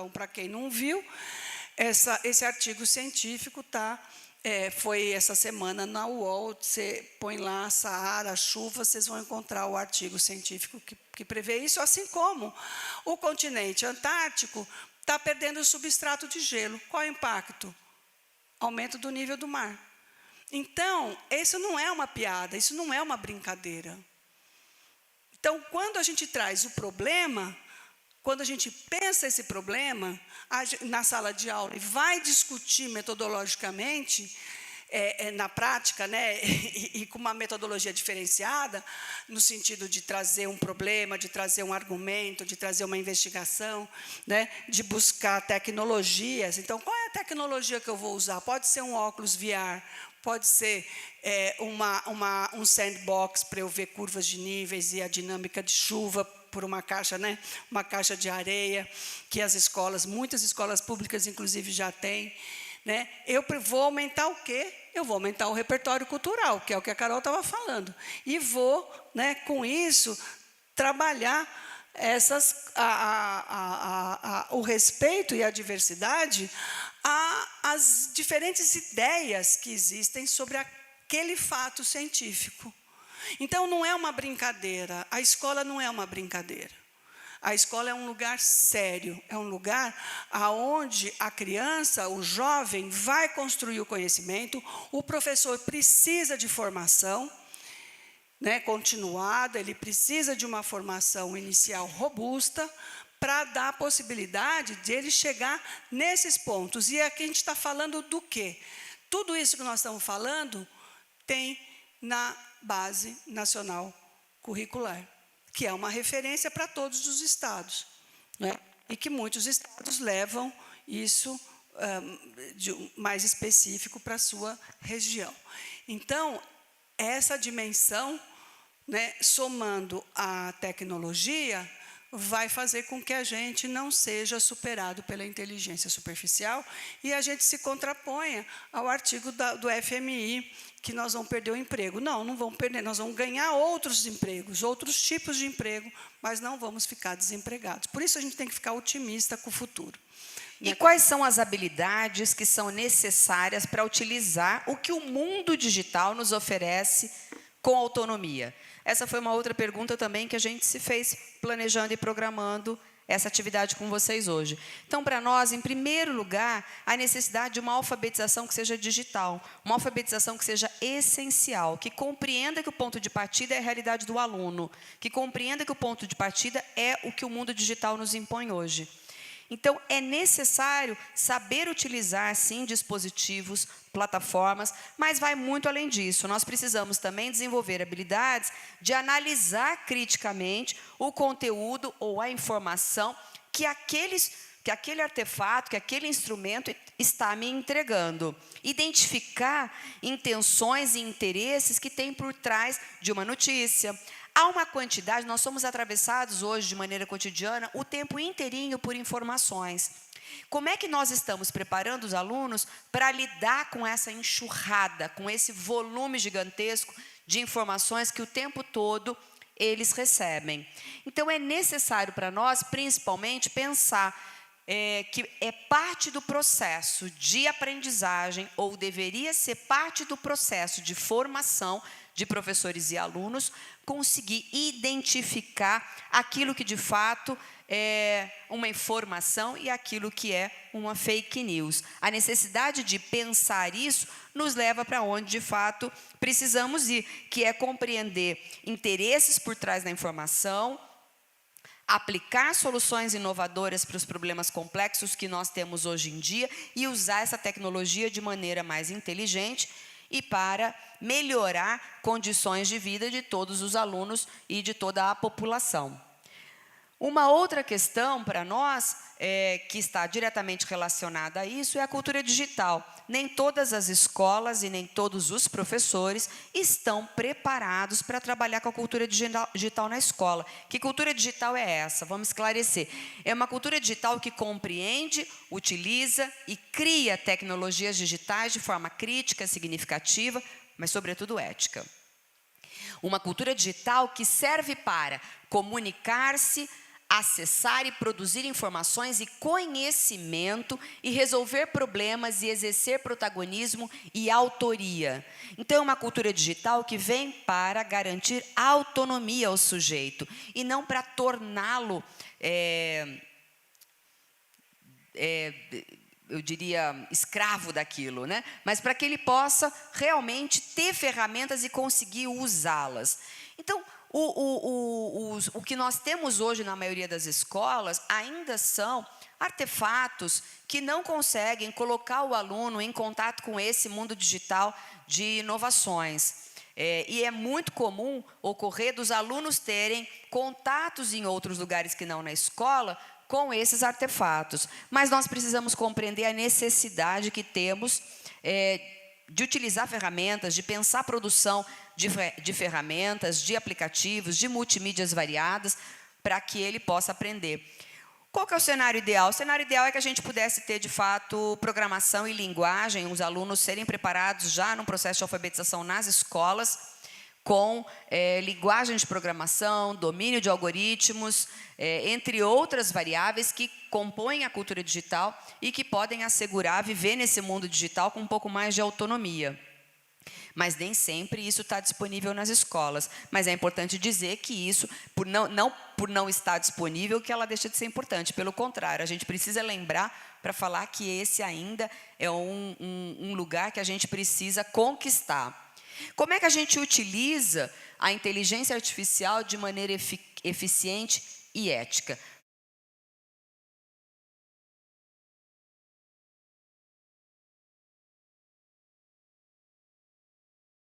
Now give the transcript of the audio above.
Então, para quem não viu, esse artigo científico foi essa semana na UOL. Você põe lá Saara, chuva, vocês vão encontrar o artigo científico que prevê isso, assim como o continente antártico está perdendo o substrato de gelo. Qual é o impacto? Aumento do nível do mar. Então, isso não é uma piada, isso não é uma brincadeira. Então, quando a gente traz o problema, quando a gente pensa esse problema na sala de aula e vai discutir metodologicamente, na prática, né, e com uma metodologia diferenciada, no sentido de trazer um problema, de trazer um argumento, de trazer uma investigação, né, de buscar tecnologias. Então, qual é a tecnologia que eu vou usar? Pode ser um óculos VR, pode ser um sandbox para eu ver curvas de níveis e a dinâmica de chuva por uma caixa, né, uma caixa de areia, que muitas escolas públicas, inclusive, já têm. Né? Eu vou aumentar o quê? Eu vou aumentar o repertório cultural, que é o que a Carol estava falando. E vou, né, com isso, trabalhar o respeito e a diversidade às diferentes ideias que existem sobre aquele fato científico. Então, não é uma brincadeira. A escola não é uma brincadeira. A escola é um lugar sério, é um lugar onde a criança, o jovem, vai construir o conhecimento. O professor precisa de formação, né, continuada, ele precisa de uma formação inicial robusta para dar a possibilidade de ele chegar nesses pontos. E aqui a gente está falando do quê? Tudo isso que nós estamos falando tem na Base Nacional Curricular, que é uma referência para todos os estados, né? E que muitos estados levam isso mais específico para a sua região. Então, essa dimensão, né, somando a tecnologia, vai fazer com que a gente não seja superado pela inteligência superficial e a gente se contraponha ao artigo do FMI, que nós vamos perder o emprego. Não vamos perder, nós vamos ganhar outros empregos, outros tipos de emprego, mas não vamos ficar desempregados. Por isso, a gente tem que ficar otimista com o futuro. E quais são as habilidades que são necessárias para utilizar o que o mundo digital nos oferece com autonomia? Essa foi uma outra pergunta também que a gente se fez planejando e programando essa atividade com vocês hoje. Então, para nós, em primeiro lugar, a necessidade de uma alfabetização que seja digital, uma alfabetização que seja essencial, que compreenda que o ponto de partida é a realidade do aluno, que compreenda que o ponto de partida é o que o mundo digital nos impõe hoje. Então, é necessário saber utilizar, sim, dispositivos, plataformas, mas vai muito além disso. Nós precisamos também desenvolver habilidades de analisar criticamente o conteúdo ou a informação que aquele artefato, que aquele instrumento está me entregando. Identificar intenções e interesses que tem por trás de uma notícia. Há uma quantidade, nós somos atravessados hoje de maneira cotidiana o tempo inteirinho por informações. Como é que nós estamos preparando os alunos para lidar com essa enxurrada, com esse volume gigantesco de informações que o tempo todo eles recebem? Então, é necessário para nós, principalmente, pensar que é parte do processo de aprendizagem, ou deveria ser parte do processo de formação de professores e alunos, conseguir identificar aquilo que de fato é uma informação e aquilo que é uma fake news. A necessidade de pensar isso nos leva para onde de fato precisamos ir, que é compreender interesses por trás da informação, aplicar soluções inovadoras para os problemas complexos que nós temos hoje em dia e usar essa tecnologia de maneira mais inteligente e para melhorar condições de vida de todos os alunos e de toda a população. Uma outra questão para nós, que está diretamente relacionada a isso, é a cultura digital. Nem todas as escolas e nem todos os professores estão preparados para trabalhar com a cultura digital na escola. Que cultura digital é essa? Vamos esclarecer. É uma cultura digital que compreende, utiliza e cria tecnologias digitais de forma crítica, significativa, mas, sobretudo, ética. Uma cultura digital que serve para comunicar-se, acessar e produzir informações e conhecimento e resolver problemas e exercer protagonismo e autoria. Então, é uma cultura digital que vem para garantir autonomia ao sujeito e não para torná-lo, eu diria, escravo daquilo, né? Mas para que ele possa realmente ter ferramentas e conseguir usá-las. Então, o que nós temos hoje na maioria das escolas ainda são artefatos que não conseguem colocar o aluno em contato com esse mundo digital de inovações. E é muito comum ocorrer dos alunos terem contatos em outros lugares que não na escola com esses artefatos. Mas nós precisamos compreender a necessidade que temos de utilizar ferramentas, de pensar a produção de ferramentas, de aplicativos, de multimídias variadas, para que ele possa aprender. Qual que é o cenário ideal? O cenário ideal é que a gente pudesse ter, de fato, programação e linguagem, os alunos serem preparados já no processo de alfabetização nas escolas, com linguagem de programação, domínio de algoritmos, entre outras variáveis que compõem a cultura digital e que podem assegurar viver nesse mundo digital com um pouco mais de autonomia. Mas nem sempre isso está disponível nas escolas. Mas é importante dizer que isso, por não estar disponível, que ela deixa de ser importante. Pelo contrário, a gente precisa lembrar para falar que esse ainda é um lugar que a gente precisa conquistar. Como é que a gente utiliza a inteligência artificial de maneira eficiente e ética?